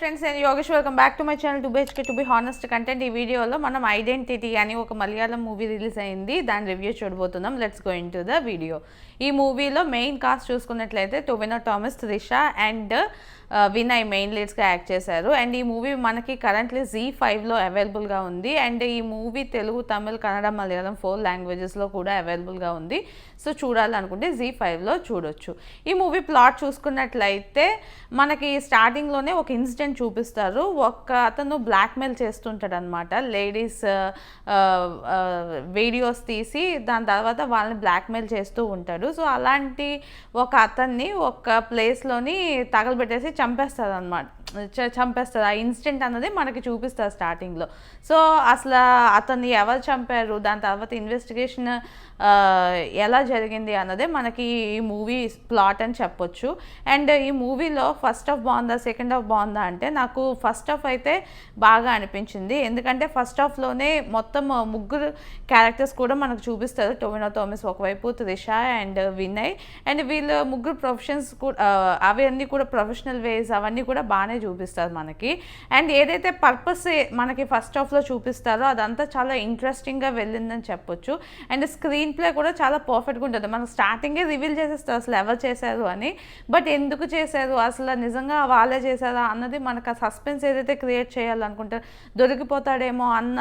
Friends, నేను Yogesh. Welcome back to my channel 2BHK to be honest content. ఈ వీడియోలో మనం ఐడెంటిటీ అని ఒక మలయాళం మూవీ రిలీజ్ అయింది, దాని రివ్యూ చూడబోతున్నాం. Let's go into the video. ఈ మూవీలో మెయిన్ కాస్ట్ చూసుకున్నట్లయితే టొవినో థామస్, త్రిష అండ్ వినయ్ మెయిన్ లీడ్స్గా యాక్ట్ చేశారు. అండ్ ఈ మూవీ మనకి కరెంట్లీ ZEE5లో అవైలబుల్గా ఉంది. అండ్ ఈ మూవీ తెలుగు, తమిళ్, కన్నడ, మలయాళం 4 లాంగ్వేజెస్లో కూడా అవైలబుల్గా ఉంది. సో చూడాలనుకుంటే ZEE5లో చూడొచ్చు. ఈ మూవీ ప్లాట్ చూసుకున్నట్లయితే మనకి స్టార్టింగ్లోనే ఒక ఇన్సిడెంట్ చూపిస్తారు. ఒక అతను బ్లాక్మెయిల్ చేస్తుంటాడు అనమాట. లేడీస్ వీడియోస్ తీసి దాని తర్వాత వాళ్ళని బ్లాక్మెయిల్ చేస్తూ ఉంటాడు. సో అలాంటి ఒక అతన్ని ఒక ప్లేస్లోని తగలబెట్టేసి చంపేస్తారు అనమాట. చంపేస్తారు. ఆ ఇన్సిడెంట్ అన్నది మనకి చూపిస్తారు స్టార్టింగ్లో. సో అసలు అతన్ని ఎవరు చంపారు, దాని తర్వాత ఇన్వెస్టిగేషన్ ఎలా జరిగింది అన్నదే మనకి ఈ మూవీ ప్లాట్ అని చెప్పొచ్చు. అండ్ ఈ మూవీలో ఫస్ట్ హాఫ్ బాగుందా, సెకండ్ హాఫ్ బాగుందా అంటే నాకు ఫస్ట్ హాఫ్ అయితే బాగా అనిపించింది. ఎందుకంటే ఫస్ట్ హాఫ్లోనే మొత్తం ముగ్గురు క్యారెక్టర్స్ కూడా మనకు చూపిస్తారు. టొవినో థామస్ ఒకవైపు, త్రిష అండ్ వినయ్. అండ్ వీళ్ళ ముగ్గురు ప్రొఫెషన్స్ కూడా అవన్నీ కూడా ప్రొఫెషనల్ వేస్ అవన్నీ కూడా బాగానే చూపిస్తారు మనకి. అండ్ ఏదైతే పర్పస్ మనకి ఫస్ట్ హాఫ్లో చూపిస్తారో అదంతా చాలా ఇంట్రెస్టింగ్గా వెళ్ళిందని చెప్పొచ్చు. అండ్ స్క్రీన్ ప్లే కూడా చాలా పర్ఫెక్ట్గా ఉంటుంది. మనకు స్టార్టింగే రివీల్ చేసేస్తారు అసలు ఎవరు చేశారు అని. బట్ ఎందుకు చేశారు, అసలు నిజంగా వాళ్ళే చేశారా అన్నది మనకు ఆ సస్పెన్స్ ఏదైతే క్రియేట్ చేయాలనుకుంటారో, దొరికిపోతాడేమో అన్న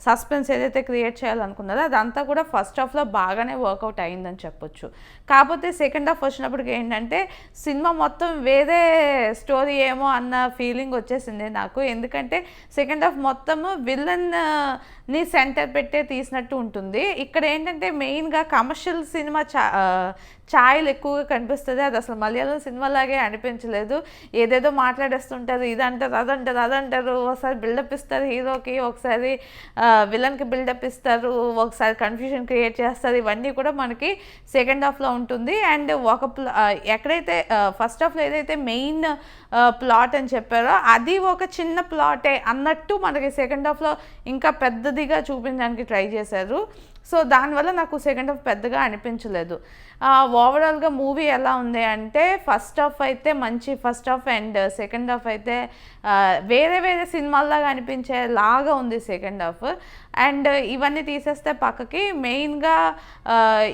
సస్పెన్స్ ఏదైతే క్రియేట్ చేయాలనుకున్నారో అదంతా కూడా ఫస్ట్ హాఫ్లో బాగానే వర్కౌట్ అయిందని చెప్పొచ్చు. కాకపోతే సెకండ్ హాఫ్ వచ్చినప్పటికి ఏంటంటే సినిమా మొత్తం వేరే స్టోరీ ఏమో అన్న ఫీలింగ్ వచ్చేసింది నాకు. ఎందుకంటే సెకండ్ హాఫ్ మొత్తము విలన్ని సెంటర్ పెట్టే తీసినట్టు ఉంటుంది. ఇక్కడ ఏంటంటే మెయిన్గా కమర్షియల్ సినిమా ఛాయలు ఎక్కువగా కనిపిస్తుంది. అది అసలు మలయాళం సినిమాలాగే అనిపించలేదు. ఏదేదో మాట్లాడేస్తుంటారు, ఇదంటారు, అదంటారు. ఒకసారి బిల్డప్ ఇస్తారు హీరోకి, ఒకసారి విలన్కి బిల్డప్ ఇస్తారు, ఒకసారి కన్ఫ్యూజన్ క్రియేట్ చేస్తారు. ఇవన్నీ కూడా మనకి సెకండ్ హాఫ్లో ఉంటుంది. అండ్ ఎక్కడైతే ఫస్ట్ హాఫ్లో ఏదైతే మెయిన్ ప్లాట్ అని చెప్పారో అది ఒక చిన్న ప్లాటే అన్నట్టు మనకి సెకండ్ హాఫ్లో ఇంకా పెద్దదిగా చూపించడానికి ట్రై చేశారు. సో దానివల్ల నాకు సెకండ్ హాఫ్ పెద్దగా అనిపించలేదు. ఓవరాల్గా మూవీ ఎలా ఉంది అంటే ఫస్ట్ హాఫ్ అయితే మంచి first half and second half అయితే వేరే వేరే సినిమాల్లాగా అనిపించేలాగా ఉంది సెకండ్ హాఫ్. అండ్ ఇవన్నీ తీసేస్తే పక్కకి మెయిన్గా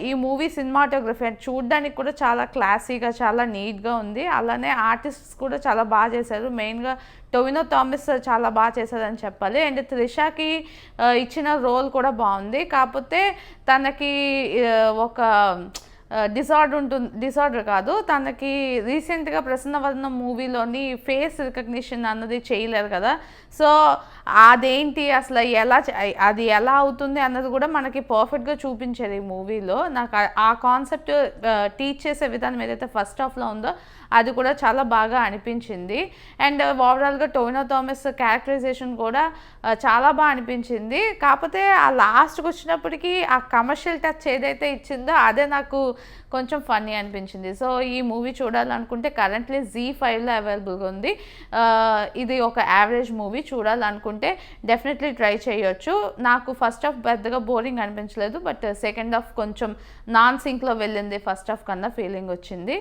ఈ మూవీ సినిమాటోగ్రఫీ చూడడానికి కూడా చాలా క్లాసీగా, చాలా నీట్గా ఉంది. అలానే ఆర్టిస్ట్స్ కూడా చాలా బాగా చేశారు. మెయిన్గా టొవినో థామస్ చాలా బాగా చేశారని చెప్పాలి. అండ్ త్రిషకి ఇచ్చిన రోల్ కూడా బాగుంది. కాకపోతే తనకి ఒక డిసార్డర్ కాదు, తనకి రీసెంట్గా ప్రసన్నవదనం మూవీలోని ఫేస్ రికగ్నిషన్ అన్నది చేయలేరు కదా. సో అదేంటి అసలు అది ఎలా అవుతుంది అన్నది కూడా మనకి పర్ఫెక్ట్గా చూపించేది ఈ మూవీలో. నాకు ఆ కాన్సెప్ట్ టీచ్ చేసే విధానం ఏదైతే ఫస్ట్ హాఫ్లో ఉందో అది కూడా చాలా బాగా అనిపించింది. అండ్ ఓవరాల్గా టొవినో థామస్ క్యారెక్టరైజేషన్ కూడా చాలా బాగా అనిపించింది. కాకపోతే ఆ లాస్ట్కి వచ్చినప్పటికీ ఆ కమర్షియల్ టచ్ ఏదైతే ఇచ్చిందో అదే నాకు కొంచెం ఫన్నీ అనిపించింది. సో ఈ మూవీ చూడాలనుకుంటే కరెంట్లీ ZEE5లో అవైలబుల్గా ఉంది. ఇది ఒక యావరేజ్ మూవీ. చూడాలనుకుంటే డెఫినెట్లీ ట్రై చేయొచ్చు. నాకు ఫస్ట్ హాఫ్ పెద్దగా బోరింగ్ అనిపించలేదు, బట్ సెకండ్ హాఫ్ కొంచెం నాన్ సింక్లో వెళ్ళింది ఫస్ట్ హాఫ్ కన్నా ఫీలింగ్ వచ్చింది.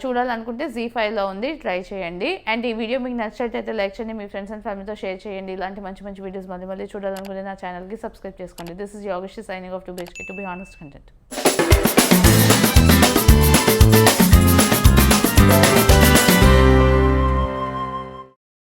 చూడాలనుకుంటే ZEE5లో ఉంది, ట్రై చేయండి. అండ్ ఈ వీడియో మీకు నచ్చినట్లయితే లైక్ చేయండి, మీ ఫ్రెండ్స్ అండ్ ఫ్యామిలీతో షేర్ చేయండి. ఇలాంటి మంచి మంచి వీడియోస్ మళ్ళీ చూడాలనుకుంటే నా ఛానల్కి సబ్స్క్రైబ్ చేసుకోండి. This is Yogesh signing off 2BHK to be honest content.